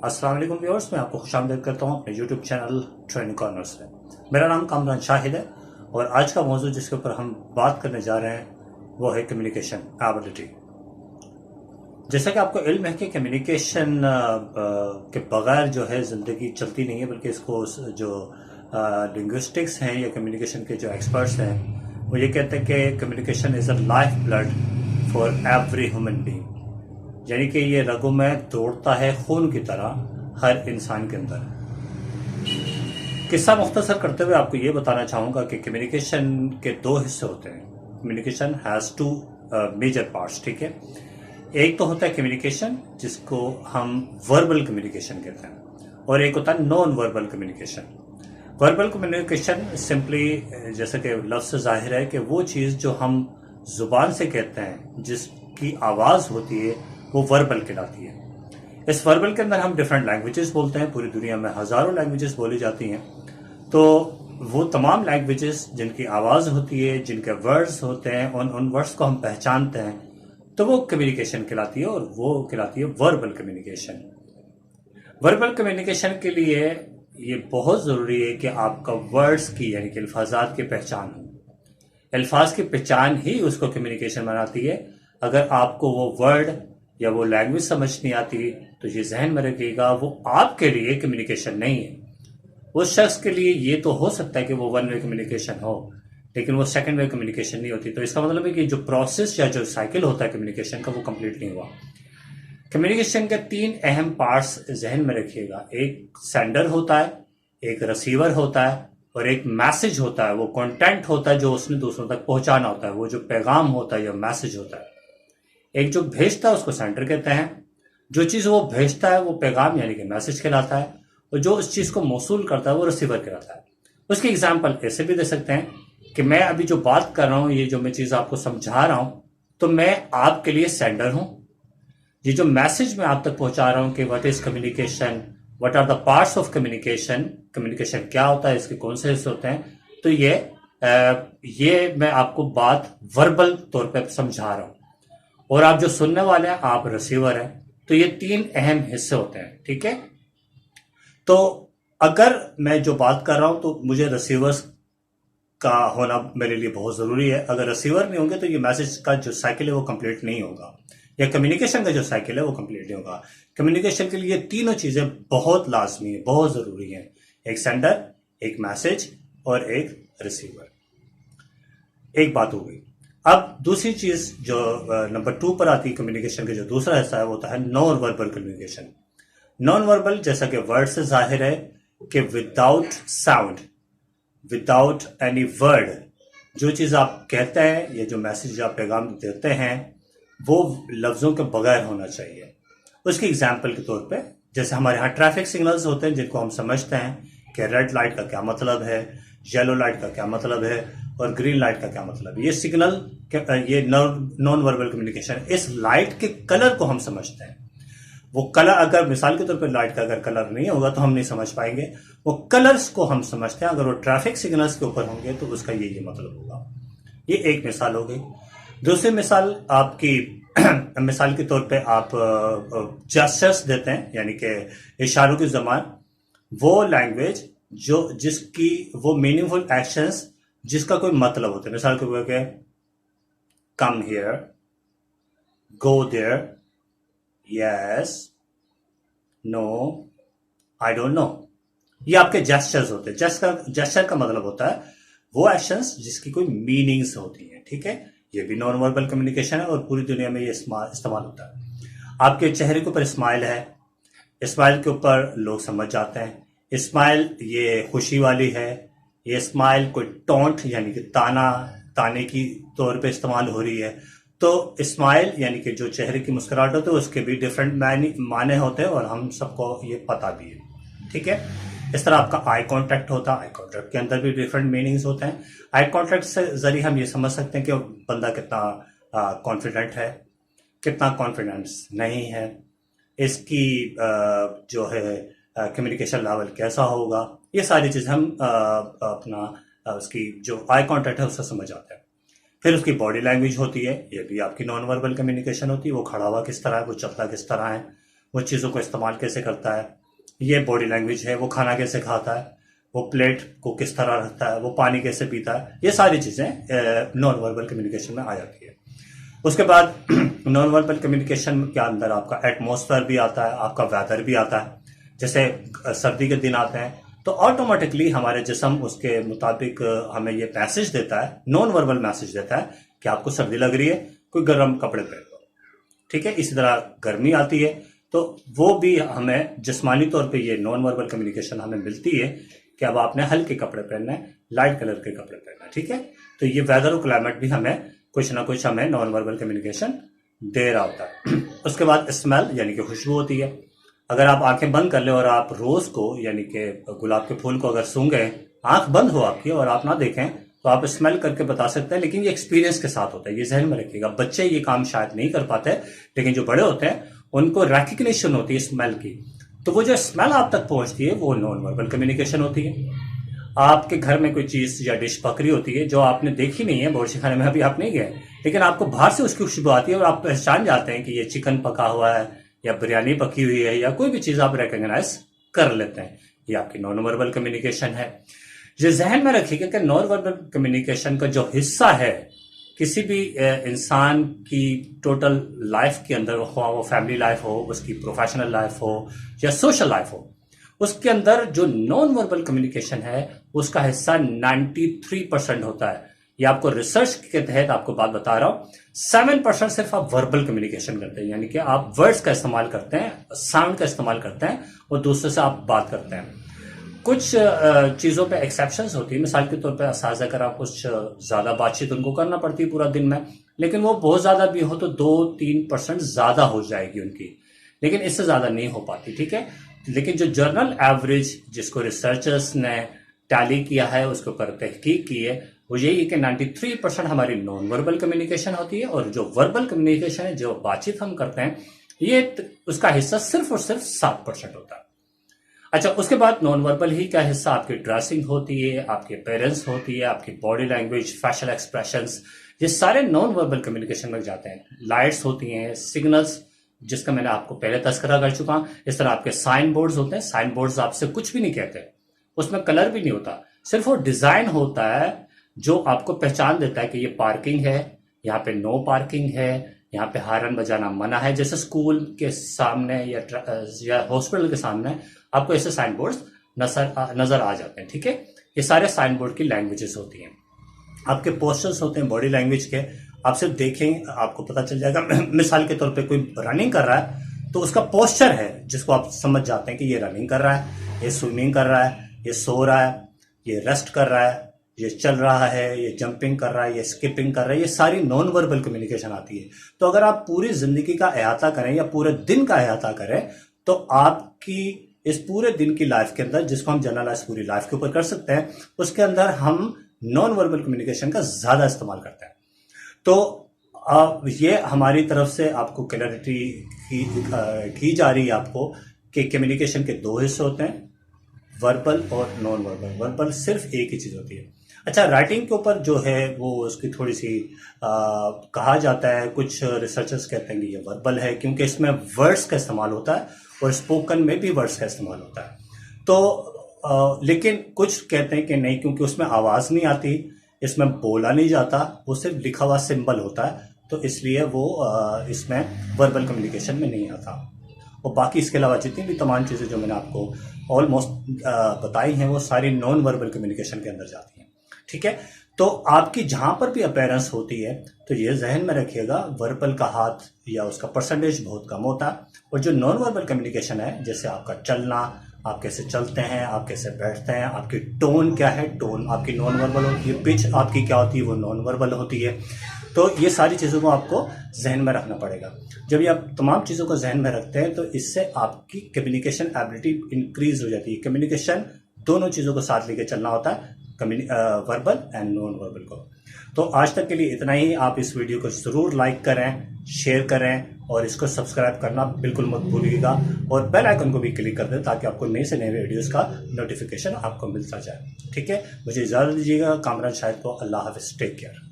अस्सलाम वालेकुम व्यूअर्स, मैं आपको खुशामदीद करता हूँ अपने यूट्यूब चैनल ट्रेनिंग कॉर्नर से। मेरा नाम कामरान शाहिद है और आज का मौजूद जिसके ऊपर हम बात करने जा रहे हैं वो है कम्युनिकेशन एबिलिटी। जैसा कि आपको इल्म है कि कम्युनिकेशन के बगैर जो है ज़िंदगी चलती नहीं है, बल्कि इसको जो लिंग्विस्टिक्स हैं या कम्युनिकेशन के जो एक्सपर्ट्स हैं वो ये कहते हैं कि communication is a life blood for every human being, यानी कि ये रगों में दौड़ता है खून की तरह हर इंसान के अंदर। किस्सा मुख्तसर करते हुए आपको ये बताना चाहूँगा कि कम्युनिकेशन के दो हिस्से होते हैं। Communication has two major parts, ठीक है। एक तो होता है कम्युनिकेशन जिसको हम वर्बल कम्युनिकेशन कहते हैं, और एक होता है non verbal communication. Verbal communication simply जैसे कि लफ्ज़ से जाहिर है कि वो चीज़ जो हम ज़ुबान से कहते हैं, जिसकी आवाज़ होती है, वो वर्बल कहलाती है। इस वर्बल के अंदर हम डिफरेंट लैंग्वेजेस बोलते हैं। पूरी दुनिया में हज़ारों लैंग्वेजेस बोली जाती हैं। तो वो तमाम लैंग्वेजेस जिनकी आवाज़ होती है, जिनके वर्ड्स होते हैं, उन वर्ड्स को हम पहचानते हैं, तो वो कम्युनिकेशन कहलाती है, और वो कहलाती है वर्बल कम्युनिकेशन। वर्बल कम्युनिकेशन के लिए ये बहुत ज़रूरी है कि आपका वर्ड्स की यानी कि अल्फाजात की पहचान हो। अल्फाज की पहचान ही उसको कम्युनिकेशन बनाती है। अगर आपको वो वर्ड या वो लैंग्वेज समझ नहीं आती तो ये जहन में रखिएगा, वो आपके लिए कम्युनिकेशन नहीं है। उस शख्स के लिए ये तो हो सकता है कि वो वन वे कम्युनिकेशन हो, लेकिन वो सेकंड वे कम्युनिकेशन नहीं होती। तो इसका मतलब है कि जो प्रोसेस या जो साइकिल होता है कम्युनिकेशन का, वो कंप्लीट नहीं हुआ। कम्युनिकेशन के तीन अहम पार्ट्स जहन में रखिएगा। एक सेंडर होता है, एक रिसीवर होता है, और एक मैसेज होता है। वो कंटेंट होता है जो उसने दूसरों तक पहुंचाना होता है, वो जो पैगाम होता है या मैसेज होता है। एक जो भेजता है उसको सेंडर कहते हैं। जो चीज़ वो भेजता है वो पैगाम यानी कि मैसेज कहलाता है, और जो उस चीज़ को मौसूल करता है वो रिसीवर कहलाता है। उसकी एग्जाम्पल ऐसे भी दे सकते हैं कि मैं अभी जो बात कर रहा हूँ, ये जो मैं चीज़ आपको समझा रहा हूँ, तो मैं आपके लिए सेंडर हूँ। ये जो मैसेज मैं आप तक पहुंचा रहा हूँ कि what is communication, what are the parts of communication, communication क्या होता है, इसके कौन से हिस्से होते हैं, तो ये मैं आपको बात वर्बल तौर पे समझा रहा हूँ, और आप जो सुनने वाले हैं आप रिसीवर हैं। तो ये तीन अहम हिस्से होते हैं, ठीक है। तो अगर मैं जो बात कर रहा हूं तो मुझे रिसीवर्स का होना मेरे लिए बहुत ज़रूरी है। अगर रिसीवर नहीं होंगे तो ये मैसेज का जो साइकिल है वो कंप्लीट नहीं होगा, या कम्युनिकेशन का जो साइकिल है वो कंप्लीट नहीं होगा। कम्युनिकेशन के लिए तीनों चीज़ें बहुत लाजमी है, बहुत ज़रूरी हैं। एक सेंडर, एक मैसेज, और एक रिसीवर। एक बात हो गई। अब दूसरी चीज़ जो नंबर 2 पर आती है कम्युनिकेशन का जो दूसरा हिस्सा है, वो होता है non verbal communication. Non verbal जैसा कि वर्ड से जाहिर है कि without sound, without any word, जो चीज़ आप कहते हैं या जो मैसेज आप पैगाम देते हैं वो लफ्ज़ों के बगैर होना चाहिए। उसकी एग्जाम्पल के तौर पे जैसे हमारे यहाँ ट्रैफिक सिग्नल्स होते हैं जिनको हम समझते हैं कि रेड लाइट का क्या मतलब है, येलो लाइट का क्या मतलब है, और ग्रीन लाइट का क्या मतलब है। ये सिग्नल, ये नॉन वर्बल कम्युनिकेशन। इस लाइट के कलर को हम समझते हैं। वो कलर, अगर मिसाल के तौर पर लाइट का अगर कलर नहीं होगा तो हम नहीं समझ पाएंगे। वो कलर्स को हम समझते हैं। अगर वो ट्रैफिक सिग्नल्स के ऊपर होंगे तो उसका ये मतलब होगा। ये एक मिसाल हो गई। दूसरी मिसाल आपकी मिसाल के तौर पे आप जेस्चर्स देते हैं, यानी कि इशारों की ज़बान, वो लैंग्वेज जो जिसकी वो मीनिंगफुल एक्शंस जिसका कोई मतलब होता है। मिसाल के तौर पे come here, go there, yes, no, I don't know, ये आपके जेस्चर्स होते हैं। जेस्चर का मतलब होता है वो एक्शंस जिसकी कोई मीनिंग्स होती हैं, ठीक है। ये भी नॉन वर्बल कम्युनिकेशन है और पूरी दुनिया में ये इस्तेमाल होता है। आपके चेहरे के ऊपर स्माइल है, स्माइल के ऊपर लोग समझ जाते हैं स्माइल ये खुशी वाली है। ये स्माइल कोई टोंट यानी कि ताने की तौर पे इस्तेमाल हो रही है। तो स्माइल यानी कि जो चेहरे की मुस्कुराहट होती है उसके भी डिफरेंट माने होते हैं, और हम सबको ये पता भी है, ठीक है। इस तरह आपका आई कांटेक्ट होता है। आई कांटेक्ट के अंदर भी डिफरेंट मीनिंग्स होते हैं। आई कांटेक्ट से जरिए हम ये समझ सकते हैं कि बंदा कितना कॉन्फिडेंट है, कितना कॉन्फिडेंस नहीं है, इसकी जो है कम्युनिकेशन लेवल कैसा होगा। ये सारी चीज़ हम उसकी जो आई कांटेक्ट है उससे समझ आते हैं। फिर उसकी बॉडी लैंग्वेज होती है, ये भी आपकी नॉन वर्बल कम्युनिकेशन होती है। वो खड़ा हुआ किस तरह है, वो चलता किस तरह है, वो चीज़ों को इस्तेमाल कैसे करता है, ये बॉडी लैंग्वेज है, वो खाना कैसे खाता है, वो प्लेट को किस तरह रखता है, वो पानी कैसे पीता है, ये सारी चीज़ें नॉन वर्बल कम्युनिकेशन में आ जाती है। उसके बाद नॉन वर्बल कम्युनिकेशन के अंदर आपका एटमॉस्फेयर भी आता है, आपका वेदर भी आता है। जैसे सर्दी के दिन आते हैं तो ऑटोमेटिकली हमारे जिस्म उसके मुताबिक हमें ये मैसेज देता है, नॉन वर्बल मैसेज देता है कि आपको सर्दी लग रही है, कोई गर्म कपड़े पहन लो। ठीक है, इसी तरह गर्मी आती है तो वो भी हमें जिस्मानी तौर पे ये नॉन वर्बल कम्युनिकेशन हमें मिलती है कि अब आपने हल्के कपड़े पहनना है, लाइट कलर के कपड़े पहनना है। ठीक है, तो ये वेदर और क्लाइमेट भी हमें कुछ ना कुछ हमें नॉन वर्बल कम्युनिकेशन दे रहा होता है। उसके बाद स्मेल यानी कि खुशबू होती है। अगर आप आंखें बंद कर ले और आप रोज को यानी कि गुलाब के फूल को अगर सूंघे, आंख बंद हो आपकी और आप ना देखें, तो आप स्मेल करके बता सकते हैं, लेकिन ये एक्सपीरियंस के साथ होता है, ये जहन में रखिएगा। बच्चे ये काम शायद नहीं कर पाते, लेकिन जो बड़े होते हैं उनको रिकग्निशन होती है स्मेल की, तो वो जो स्मेल आप तक पहुंचती है वो नॉन वर्बल कम्युनिकेशन होती है। आपके घर में कोई चीज या डिश पकड़ी होती है जो आपने देखी नहीं है, बावर्ची खाने में अभी आप नहीं गए, लेकिन आपको बाहर से उसकी खुशबू आती है और आप पहचान जाते हैं कि ये चिकन पका हुआ है या बिरयानी पकी हुई है या कोई भी चीज आप रिकॉग्नाइज कर लेते हैं, ये आपकी नॉन वर्बल कम्युनिकेशन है। ये जहन में रखिएगा कि नॉन वर्बल कम्युनिकेशन का जो हिस्सा है किसी भी इंसान की टोटल लाइफ के अंदर, वो फैमिली लाइफ हो, उसकी प्रोफेशनल लाइफ हो या सोशल लाइफ हो, उसके अंदर जो नॉन वर्बल कम्युनिकेशन है उसका हिस्सा 93% होता है। ये आपको रिसर्च के तहत आपको बात बता रहा हूं। 7% सिर्फ आप वर्बल कम्युनिकेशन करते हैं, यानी कि आप वर्ड्स का इस्तेमाल करते हैं, साउंड का इस्तेमाल करते हैं और दूसरे से आप बात करते हैं। कुछ चीजों पे एक्सेप्शंस होती है, मिसाल के तौर पे असाज़ अगर आप कुछ ज्यादा बातचीत उनको करना पड़ती है पूरा दिन में, लेकिन वो बहुत ज्यादा भी हो तो 2-3% ज्यादा हो जाएगी उनकी, लेकिन इससे ज्यादा नहीं हो पाती। ठीक है, लेकिन जो जर्नल एवरेज जिसको रिसर्चर्स ने टैली किया है, उसके ऊपर तहकीक की है, वो यही है कि 93% हमारी नॉन वर्बल कम्युनिकेशन होती है और जो वर्बल कम्युनिकेशन है, जो बातचीत हम करते हैं, ये उसका हिस्सा सिर्फ और सिर्फ 7% होता है। अच्छा, उसके बाद नॉन वर्बल ही का हिस्सा आपकी ड्रेसिंग होती है, आपके पेरेंट्स होती है, आपकी बॉडी लैंग्वेज, फेशियल एक्सप्रेशंस, ये सारे नॉन वर्बल कम्युनिकेशन में जाते हैं। लाइट्स होती हैं, सिग्नल्स जिसका मैंने आपको पहले तस्करा कर चुका हूं। इस तरह आपके साइन बोर्ड्स होते हैं, साइन बोर्ड्स आपसे कुछ भी नहीं कहते, उसमें कलर भी नहीं होता, सिर्फ वो डिजाइन होता है जो आपको पहचान देता है कि ये पार्किंग है, यहाँ पे नो पार्किंग है, यहाँ पे हारन बजाना मना है। जैसे स्कूल के सामने या हॉस्पिटल के सामने आपको ऐसे साइन बोर्ड्स नजर आ जाते हैं। ठीक है, ये सारे साइन बोर्ड की लैंग्वेजेस होती हैं। आपके पोस्टर्स होते हैं बॉडी लैंग्वेज के, आप सिर्फ देखें आपको पता चल जाएगा। मिसाल के तौर पे कोई रनिंग कर रहा है तो उसका पोस्चर है जिसको आप समझ जाते हैं कि ये रनिंग कर रहा है, ये स्विमिंग कर रहा है, ये सो रहा है, ये रेस्ट कर रहा है, ये चल रहा है, ये जंपिंग कर रहा है, ये स्किपिंग कर रहा है। ये सारी नॉन वर्बल कम्युनिकेशन आती है। तो अगर आप पूरी जिंदगी का अहाता करें या पूरे दिन का अहाता करें तो आपकी इस पूरे दिन की लाइफ के अंदर, जिसको हम जनरलाइज पूरी लाइफ के ऊपर कर सकते हैं, उसके अंदर हम नॉन वर्बल कम्युनिकेशन का ज्यादा इस्तेमाल करते हैं। तो ये हमारी तरफ से आपको क्लैरिटी की जा रही है आपको कि कम्युनिकेशन के दो हिस्से होते हैं, वर्बल और नॉन वर्बल। वर्बल सिर्फ एक ही चीज होती है। अच्छा, राइटिंग के ऊपर जो है वो उसकी थोड़ी सी कहा जाता है, कुछ रिसर्चर्स कहते हैं कि ये वर्बल है क्योंकि इसमें वर्ड्स का इस्तेमाल होता है और स्पोकन में भी वर्ड्स का इस्तेमाल होता है। तो लेकिन कुछ कहते हैं कि नहीं, क्योंकि उसमें आवाज नहीं आती, इसमें बोला नहीं जाता, वो सिर्फ लिखा हुआ सिंबल होता है, तो इसलिए वो इसमें वर्बल कम्युनिकेशन में नहीं आता। और बाकी इसके अलावा जितनी भी तमाम चीज़ें जो मैंने आपको ऑलमोस्ट बताई हैं वो सारी नॉन वर्बल कम्युनिकेशन के अंदर जाती हैं। ठीक है, तो आपकी जहां पर भी अपेयरेंस होती है तो ये जहन में रखिएगा, वर्बल का हाथ या उसका परसेंटेज बहुत कम होता है। और जो नॉन वर्बल कम्युनिकेशन है, जैसे आपका चलना, आप कैसे चलते हैं, आप कैसे बैठते हैं, आपकी टोन क्या है, टोन आपकी नॉन वर्बल होती है, पिच आपकी क्या होती है, वो नॉन वर्बल होती है। तो ये सारी चीज़ों को आपको जहन में रखना पड़ेगा। जब ये आप तमाम चीज़ों को जहन में रखते हैं तो इससे आपकी कम्युनिकेशन एबिलिटी इंक्रीज हो जाती है। कम्युनिकेशन दोनों चीज़ों को साथ लेके चलना होता है, वर्बल एंड नॉन वर्बल को। तो आज तक के लिए इतना ही। आप इस वीडियो को ज़रूर लाइक करें, शेयर करें और इसको सब्सक्राइब करना बिल्कुल मत भूलिएगा और बेल आइकन को भी क्लिक कर दें ताकि आपको नए से नए वीडियोस का नोटिफिकेशन आपको मिलता जाए। ठीक है, मुझे इजाज़त दीजिएगा। कामरान शाहिद को अल्लाह हाफिज़, टेक केयर।